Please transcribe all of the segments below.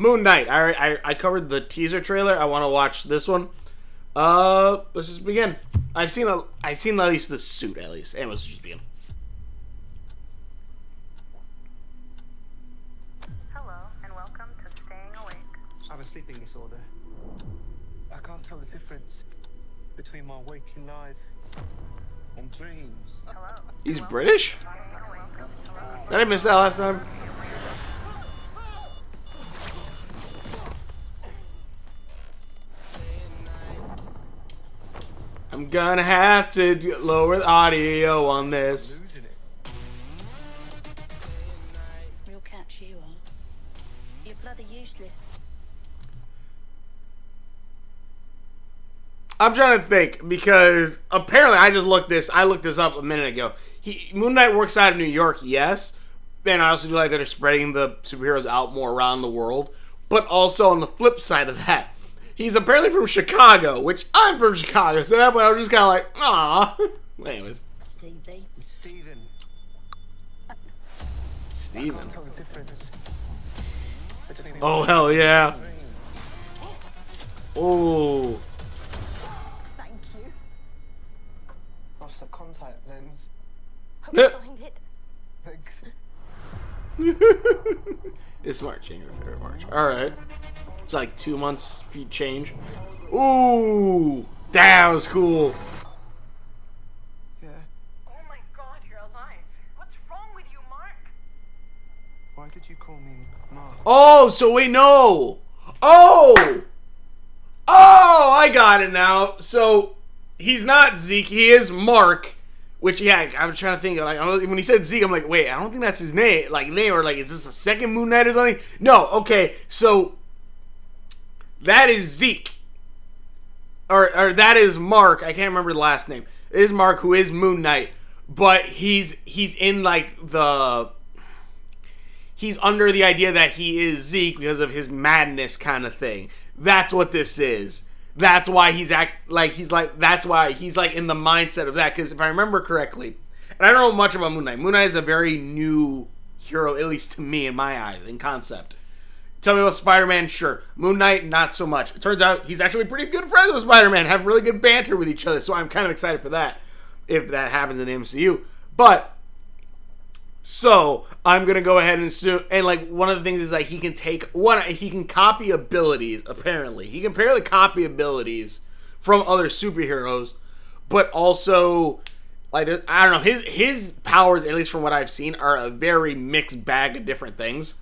Moon Knight. I covered the teaser trailer. I want to watch this one. Let's just begin. I've seen at least the suit at least. And let's just begin. Hello and welcome to Staying Awake. I have a sleeping disorder. I can't tell the difference between my waking life and dreams. Hello. He's British? Did I miss that last time? I'm gonna have to lower the audio on this. Losing it. Real catch you are. You're bloody useless. I'm trying to think because apparently I looked this up a minute ago. Moon Knight works out of New York, yes, and I also do like that they're spreading the superheroes out more around the world. But also on the flip side of that, he's apparently from Chicago, which I'm from Chicago, so that way I was just kind of like, ah. Anyways, Stevie. Steven. I Steven. can't tell the difference between Oh my hell yeah! dreams. Oh. Thank you. Lost the contact lens. Hope you find it. Thanks. It's March, January, February, March. Alright. It's like 2 months feet change. Ooh! That was cool. Yeah. Oh my god, you're alive. What's wrong with you, Mark? Why did you call me Mark? Oh, so wait, no! Oh! Oh, I got it now. So, he's not Zeke, he is Mark. Which, yeah, I was trying to think, like, when he said Zeke, I'm like, wait, I don't think that's his name. Like, or like, is this a second Moon Knight or something? No, okay, so, that is Zeke. Or that is Mark, I can't remember the last name. It is Mark, who is Moon Knight. But he's in, like, he's under the idea that he is Zeke because of his madness kind of thing. That's what this is. That's why that's why he's like in the mindset of that. Because if I remember correctly, and I don't know much about Moon Knight. Moon Knight is a very new hero, at least to me, in my eyes, in concept. Tell me about Spider-Man, sure. Moon Knight, not so much. It turns out he's actually pretty good friends with Spider-Man, have really good banter with each other, so I'm kind of excited for that, if that happens in the MCU. But, so, I'm going to go ahead and like, one of the things is like, he can copy abilities, apparently. He can apparently copy abilities from other superheroes, but also, like, I don't know, his powers, at least from what I've seen, are a very mixed bag of different things.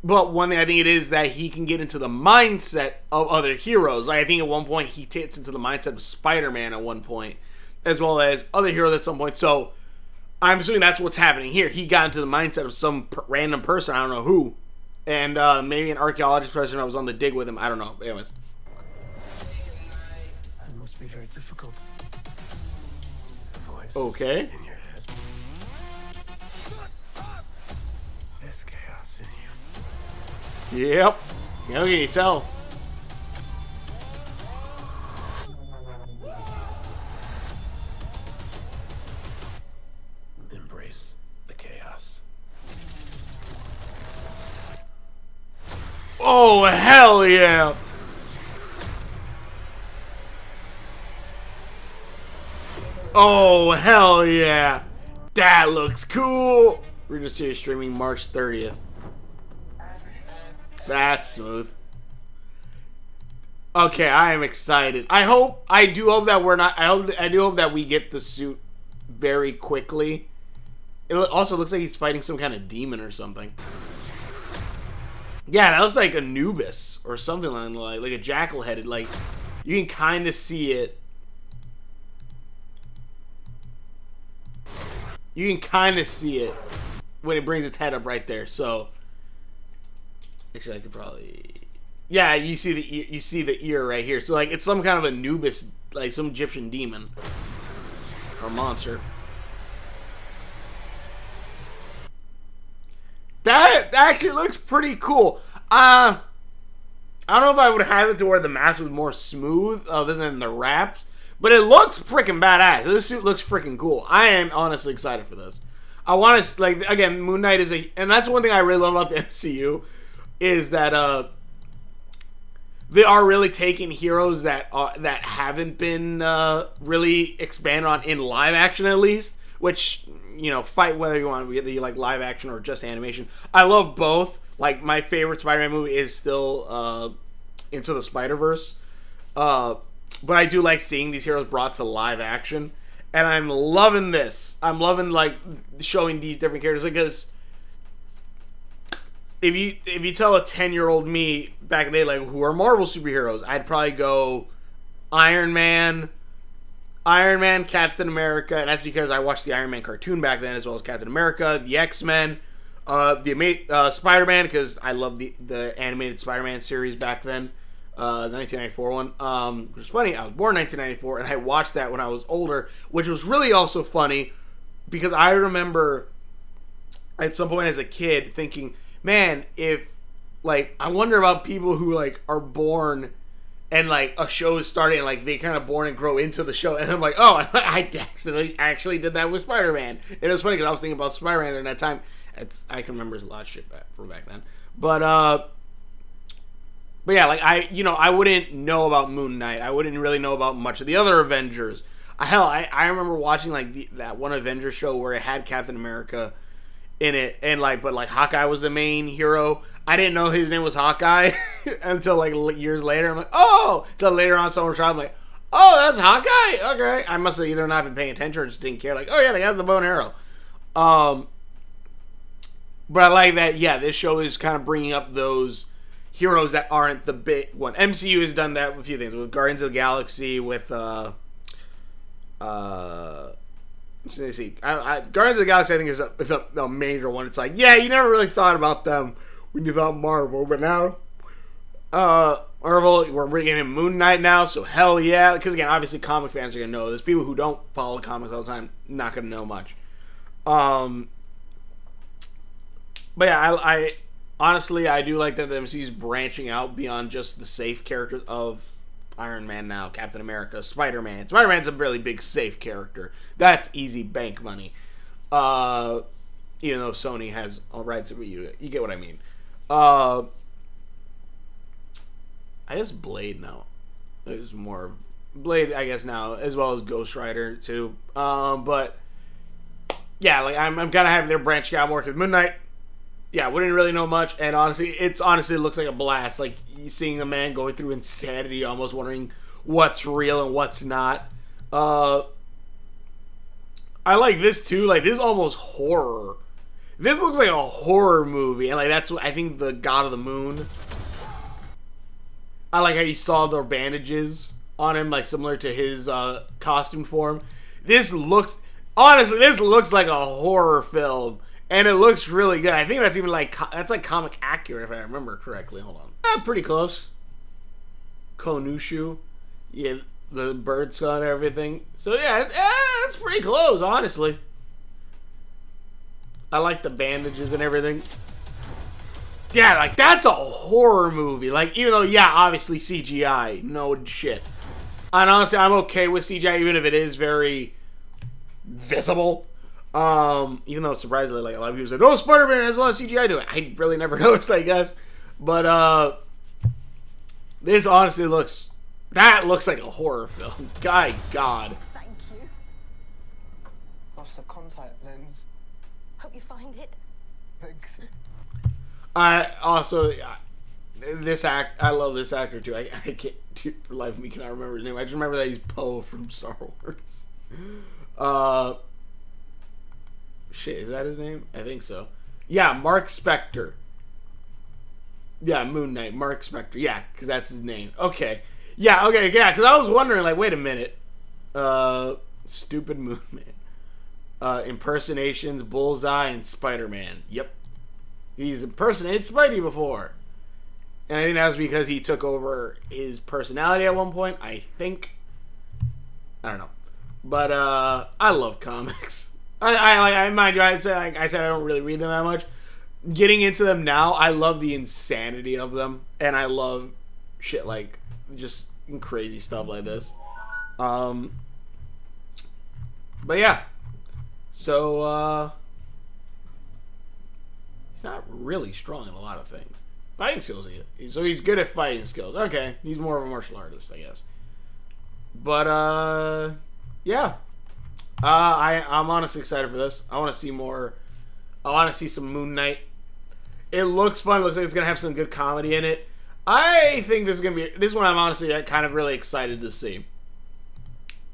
But one thing I think it is that he can get into the mindset of other heroes. Like, I think at one point he gets into the mindset of Spider-Man at one point, as well as other heroes at some point. So, I'm assuming that's what's happening here. He got into the mindset of some random person, I don't know who. And maybe an archaeologist person that was on the dig with him. I don't know. Anyways. It must be very difficult. The voice Okay. in your head. There's chaos in you. Yep. Yeah, okay, you tell. Embrace the chaos. Oh, hell yeah. Oh, hell yeah. That looks cool. We're just here streaming March 30th. That's smooth. Okay, I am excited. I do hope that we get the suit very quickly. It also looks like he's fighting some kind of demon or something. Yeah, that looks like Anubis or something like a jackal-headed. Like, you can kind of see it. You can kind of see it when it brings its head up right there. So, actually, I could probably. Yeah, you see the ear right here. So, like, it's some kind of Anubis, like some Egyptian demon or monster. That actually looks pretty cool. I don't know if I would have it to where the mask was more smooth other than the wraps, but it looks freaking badass. This suit looks freaking cool. I am honestly excited for this. I want to, like, again, Moon Knight is and that's one thing I really love about the MCU, is that they are really taking heroes that haven't been really expanded on in live action, at least. Which, you know, fight whether you want, whether you like live action or just animation. I love both. Like, my favorite Spider-Man movie is still Into the Spider-Verse. But I do like seeing these heroes brought to live action. And I'm loving this. I'm loving, like, showing these different characters. Because if you tell a 10-year-old me back in the day, like, who are Marvel superheroes, I'd probably go Iron Man, Captain America, and that's because I watched the Iron Man cartoon back then, as well as Captain America, the X-Men, Spider-Man, because I loved the animated Spider-Man series back then, the 1994 one. Which is funny, I was born in 1994, and I watched that when I was older, which was really also funny, because I remember at some point as a kid thinking, man, if, like, I wonder about people who, like, are born and, like, a show is starting and, like, they kind of born and grow into the show. And I'm like, oh, I actually did that with Spider-Man. And it was funny because I was thinking about Spider-Man during that time. I can remember a lot of shit from back then. But yeah, like, I wouldn't know about Moon Knight. I wouldn't really know about much of the other Avengers. Hell, I remember watching, like, that one Avengers show where it had Captain America in it, and, like, but, like, Hawkeye was the main hero. I didn't know his name was Hawkeye until, like, years later. I'm like, oh! Until later on, someone tried. I'm like, oh, that's Hawkeye? Okay. I must have either not been paying attention or just didn't care. Like, oh, yeah, they have the bow and arrow. But I like that, yeah, this show is kind of bringing up those heroes that aren't the big one. MCU has done that with a few things. With Guardians of the Galaxy, with, let's see. Guardians of the Galaxy, I think, is a major one. It's like, yeah, you never really thought about them when you thought Marvel, but now, Marvel, we're bringing in Moon Knight now, so hell yeah. Because, again, obviously comic fans are going to know. There's people who don't follow comics all the time, not going to know much. But yeah, I honestly, I do like that the MCU is branching out beyond just the safe characters of Iron Man now, Captain America, Spider-Man. Spider-Man's a really big safe character. That's easy bank money. Even though Sony has all rights, you get what I mean. I guess Blade now. There's more Blade, I guess, now, as well as Ghost Rider too. But yeah, like, I'm kind of happy they're branching out more, because Moon Knight, yeah, wouldn't really know much, and honestly it looks like a blast. Like, you seeing a man going through insanity, almost wondering what's real and what's not. I like this too. Like, this is almost horror. This looks like a horror movie, and, like, that's what I think, the God of the Moon. I like how you saw the bandages on him, like, similar to his costume form. This looks like a horror film. And it looks really good. I think that's even like, that's like comic accurate, if I remember correctly. Hold on. Pretty close. Konushu. Yeah, the bird skull and everything. So yeah, it's pretty close, honestly. I like the bandages and everything. Yeah, like, that's a horror movie. Like, even though, yeah, obviously CGI. No shit. And honestly, I'm okay with CGI, even if it is very visible. Even though surprisingly, like, a lot of people said, oh, Spider-Man has a lot of CGI to it. I really never noticed, I guess. But, this honestly looks like a horror film. God. Thank you. Lost the contact lens. Hope you find it. Thanks. I love this actor too. I can't, for life of me, cannot remember his name. I just remember that he's Poe from Star Wars. Shit, is that his name? I think so. Yeah, Mark Spector. Yeah, Moon Knight, Mark Spector. Yeah, because that's his name. Okay. Yeah, okay, yeah, because I was wondering, like, wait a minute. Stupid Moon Man. Impersonations, Bullseye, and Spider-Man. Yep. He's impersonated Spidey before. And I think that was because he took over his personality at one point, I think. I don't know. But, I love comics. I mind you, I said I don't really read them that much. Getting into them now, I love the insanity of them, and I love shit like just crazy stuff like this. But yeah, so he's not really strong in a lot of things. Fighting skills. So he's good at fighting skills. Okay, he's more of a martial artist, I guess. But yeah. I'm honestly excited for this. I want to see more. I want to see some Moon Knight. It looks fun. It looks like it's gonna have some good comedy in it. I think this is gonna be this one. I'm honestly kind of really excited to see.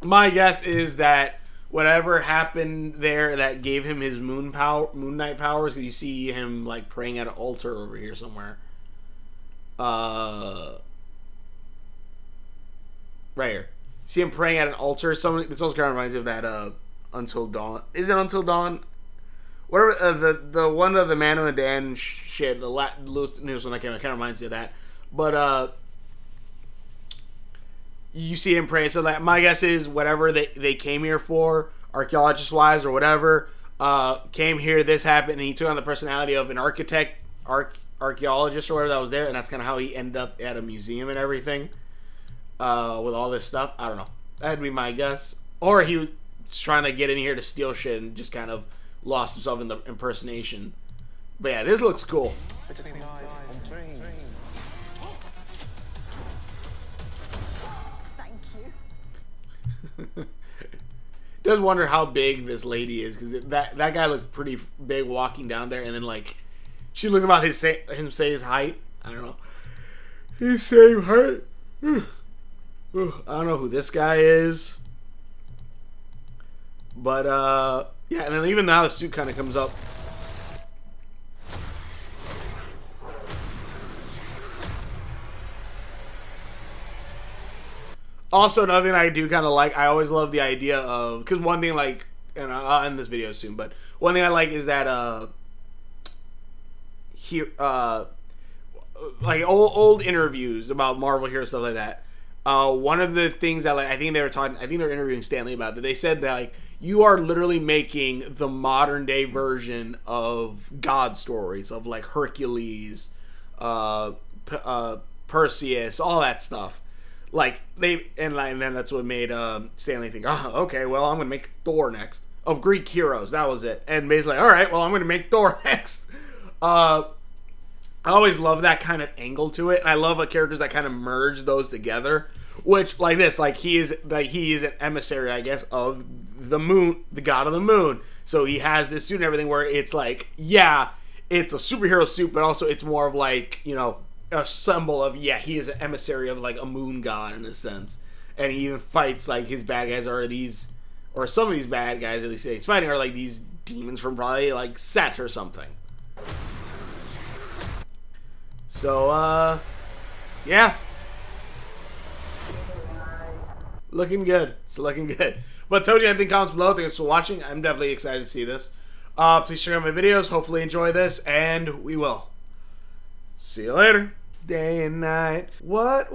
My guess is that whatever happened there that gave him his Moon Knight powers, because you see him like praying at an altar over here somewhere. Right here. See him praying at an altar. This also kind of reminds me of that Until Dawn. Is it Until Dawn? Whatever the one of the Man of Medan shit. The newest one that came out kind of reminds me of that. But you see him praying. So that my guess is whatever they came here for, archaeologist wise or whatever, came here. This happened, and he took on the personality of an archaeologist or whatever that was there, and that's kind of how he ended up at a museum and everything. With all this stuff, I don't know. That'd be my guess. Or he was trying to get in here to steal shit and just kind of lost himself in the impersonation. But yeah, this looks cool. Between life and dreams. Thank you. Does wonder how big this lady is, because that guy looked pretty big walking down there, and then like she looked about him say his height. I don't know. His same height. I don't know who this guy is. But, yeah, and then even now the suit kind of comes up. Also, another thing I do kind of like, I always love the idea of, because one thing, like, and I'll end this video soon, but one thing I like is that, here, like, old interviews about Marvel here and stuff like that. One of the things that like I think they were interviewing Stan Lee about that. They said that like you are literally making the modern day version of God stories of like Hercules, Perseus, all that stuff. Like and then that's what made Stan Lee think, oh, okay, well I'm gonna make Thor next of Greek heroes. That was it. And basically, all right, well I'm gonna make Thor next. I always love that kind of angle to it, and I love characters that kind of merge those together. Which, like this, like he is an emissary, I guess, of the moon, the god of the moon. So he has this suit and everything, where it's like, yeah, it's a superhero suit, but also it's more of like, you know, a symbol of, yeah, he is an emissary of like a moon god in a sense, and he even fights like his bad guys are these, or some of these bad guys at least he's fighting are like these demons from probably like Set or something. So, yeah. Looking good. It's looking good. But told you anything comments below. Thanks for watching. I'm definitely excited to see this. Please check out my videos. Hopefully enjoy this. And we will. See you later. Day and night. What?